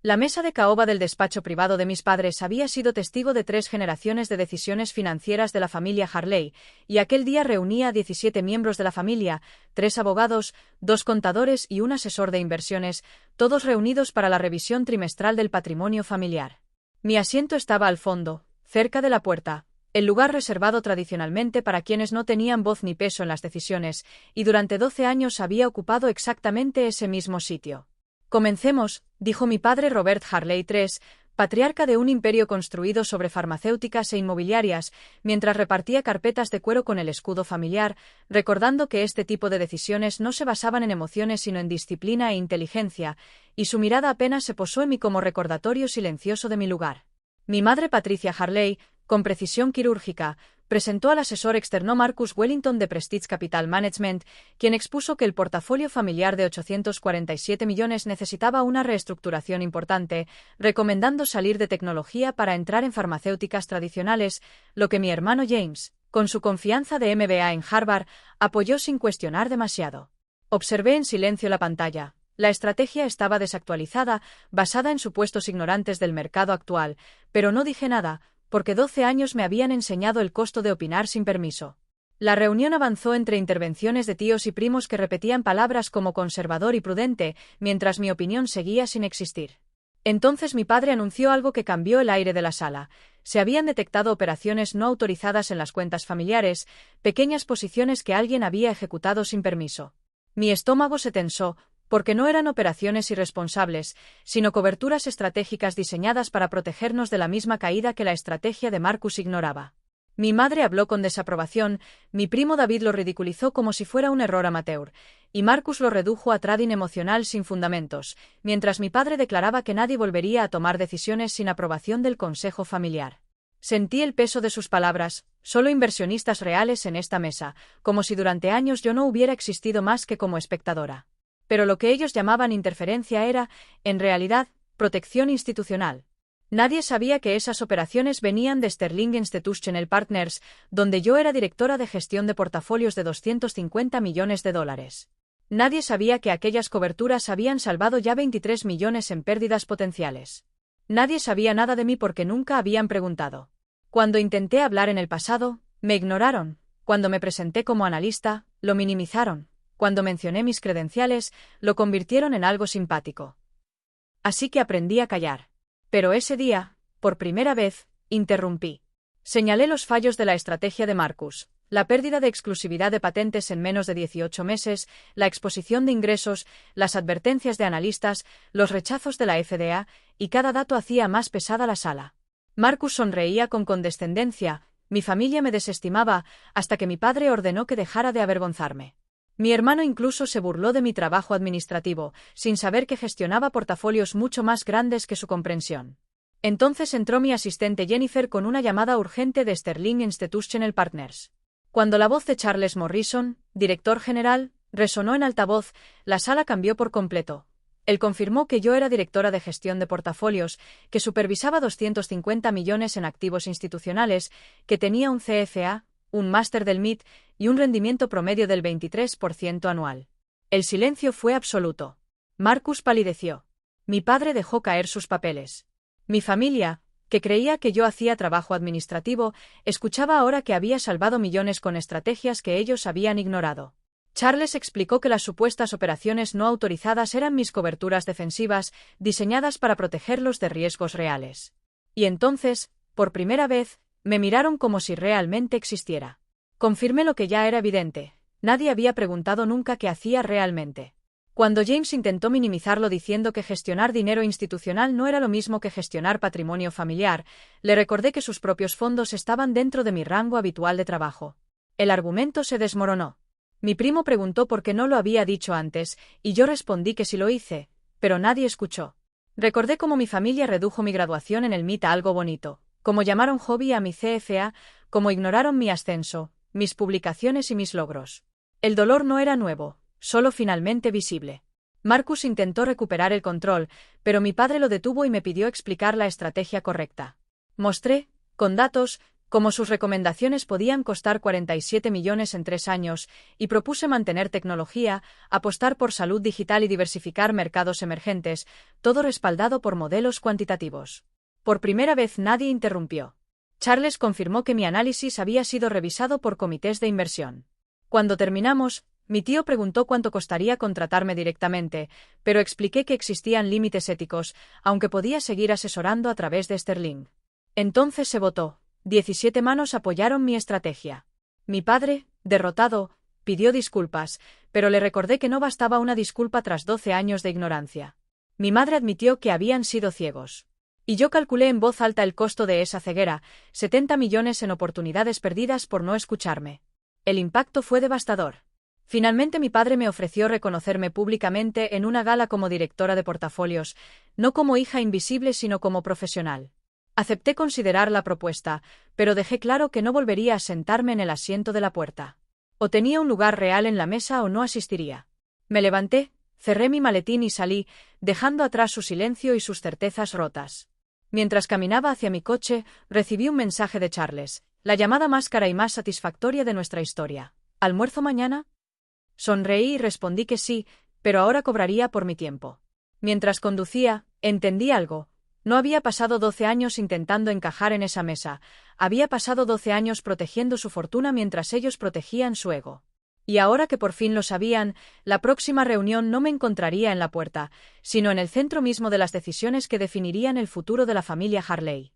La mesa de caoba del despacho privado de mis padres había sido testigo de 3 generaciones de decisiones financieras de la familia Harley, y aquel día reunía a 17 miembros de la familia, 3 abogados, 2 contadores y un asesor de inversiones, todos reunidos para la revisión trimestral del patrimonio familiar. Mi asiento estaba al fondo, cerca de la puerta, el lugar reservado tradicionalmente para quienes no tenían voz ni peso en las decisiones, y durante 12 años había ocupado exactamente ese mismo sitio. Comencemos, dijo mi padre Robert Harley III, patriarca de un imperio construido sobre farmacéuticas e inmobiliarias, mientras repartía carpetas de cuero con el escudo familiar, recordando que este tipo de decisiones no se basaban en emociones sino en disciplina e inteligencia, y su mirada apenas se posó en mí como recordatorio silencioso de mi lugar. Mi madre Patricia Harley, con precisión quirúrgica, presentó al asesor externo Marcus Wellington de Prestige Capital Management, quien expuso que el portafolio familiar de 847 millones necesitaba una reestructuración importante, recomendando salir de tecnología para entrar en farmacéuticas tradicionales, lo que mi hermano James, con su confianza de MBA en Harvard, apoyó sin cuestionar demasiado. Observé en silencio la pantalla. La estrategia estaba desactualizada, basada en supuestos ignorantes del mercado actual, pero no dije nada, porque 12 años me habían enseñado el costo de opinar sin permiso. La reunión avanzó entre intervenciones de tíos y primos que repetían palabras como conservador y prudente, mientras mi opinión seguía sin existir. Entonces mi padre anunció algo que cambió el aire de la sala. Se habían detectado operaciones no autorizadas en las cuentas familiares, pequeñas posiciones que alguien había ejecutado sin permiso. Mi estómago se tensó, porque no eran operaciones irresponsables, sino coberturas estratégicas diseñadas para protegernos de la misma caída que la estrategia de Marcus ignoraba. Mi madre habló con desaprobación, mi primo David lo ridiculizó como si fuera un error amateur, y Marcus lo redujo a trading emocional sin fundamentos, mientras mi padre declaraba que nadie volvería a tomar decisiones sin aprobación del consejo familiar. Sentí el peso de sus palabras, solo inversionistas reales en esta mesa, como si durante años yo no hubiera existido más que como espectadora. Pero lo que ellos llamaban interferencia era, en realidad, protección institucional. Nadie sabía que esas operaciones venían de Sterling Institutional Partners, donde yo era directora de gestión de portafolios de 250 millones de dólares. Nadie sabía que aquellas coberturas habían salvado ya 23 millones en pérdidas potenciales. Nadie sabía nada de mí porque nunca habían preguntado. Cuando intenté hablar en el pasado, me ignoraron. Cuando me presenté como analista, lo minimizaron. Cuando mencioné mis credenciales, lo convirtieron en algo simpático. Así que aprendí a callar. Pero ese día, por primera vez, interrumpí. Señalé los fallos de la estrategia de Marcus, la pérdida de exclusividad de patentes en menos de 18 meses, la exposición de ingresos, las advertencias de analistas, los rechazos de la FDA, y cada dato hacía más pesada la sala. Marcus sonreía con condescendencia, mi familia me desestimaba, hasta que mi padre ordenó que dejara de avergonzarme. Mi hermano incluso se burló de mi trabajo administrativo, sin saber que gestionaba portafolios mucho más grandes que su comprensión. Entonces entró mi asistente Jennifer con una llamada urgente de Sterling Institutional Partners. Cuando la voz de Charles Morrison, director general, resonó en altavoz, la sala cambió por completo. Él confirmó que yo era directora de gestión de portafolios, que supervisaba 250 millones en activos institucionales, que tenía un CFA, un máster del MIT y un rendimiento promedio del 23% anual. El silencio fue absoluto. Marcus palideció. Mi padre dejó caer sus papeles. Mi familia, que creía que yo hacía trabajo administrativo, escuchaba ahora que había salvado millones con estrategias que ellos habían ignorado. Charles explicó que las supuestas operaciones no autorizadas eran mis coberturas defensivas, diseñadas para protegerlos de riesgos reales. Y entonces, por primera vez, me miraron como si realmente existiera. Confirmé lo que ya era evidente. Nadie había preguntado nunca qué hacía realmente. Cuando James intentó minimizarlo diciendo que gestionar dinero institucional no era lo mismo que gestionar patrimonio familiar, le recordé que sus propios fondos estaban dentro de mi rango habitual de trabajo. El argumento se desmoronó. Mi primo preguntó por qué no lo había dicho antes, y yo respondí que sí lo hice, pero nadie escuchó. Recordé cómo mi familia redujo mi graduación en el MIT a algo bonito, cómo llamaron hobby a mi CFA, cómo ignoraron mi ascenso, mis publicaciones y mis logros. El dolor no era nuevo, solo finalmente visible. Marcus intentó recuperar el control, pero mi padre lo detuvo y me pidió explicar la estrategia correcta. Mostré, con datos, Como sus recomendaciones podían costar 47 millones en 3 años, y propuse mantener tecnología, apostar por salud digital y diversificar mercados emergentes, todo respaldado por modelos cuantitativos. Por primera vez nadie interrumpió. Charles confirmó que mi análisis había sido revisado por comités de inversión. Cuando terminamos, mi tío preguntó cuánto costaría contratarme directamente, pero expliqué que existían límites éticos, aunque podía seguir asesorando a través de Sterling. Entonces se votó. 17 manos apoyaron mi estrategia. Mi padre, derrotado, pidió disculpas, pero le recordé que no bastaba una disculpa tras 12 años de ignorancia. Mi madre admitió que habían sido ciegos. Y yo calculé en voz alta el costo de esa ceguera, 70 millones en oportunidades perdidas por no escucharme. El impacto fue devastador. Finalmente mi padre me ofreció reconocerme públicamente en una gala como directora de portafolios, no como hija invisible sino como profesional. Acepté considerar la propuesta, pero dejé claro que no volvería a sentarme en el asiento de la puerta. O tenía un lugar real en la mesa o no asistiría. Me levanté, cerré mi maletín y salí, dejando atrás su silencio y sus certezas rotas. Mientras caminaba hacia mi coche, recibí un mensaje de Charles, la llamada más cara y más satisfactoria de nuestra historia. ¿Almuerzo mañana? Sonreí y respondí que sí, pero ahora cobraría por mi tiempo. Mientras conducía, entendí algo. No había pasado 12 años intentando encajar en esa mesa, había pasado 12 años protegiendo su fortuna mientras ellos protegían su ego. Y ahora que por fin lo sabían, la próxima reunión no me encontraría en la puerta, sino en el centro mismo de las decisiones que definirían el futuro de la familia Harley.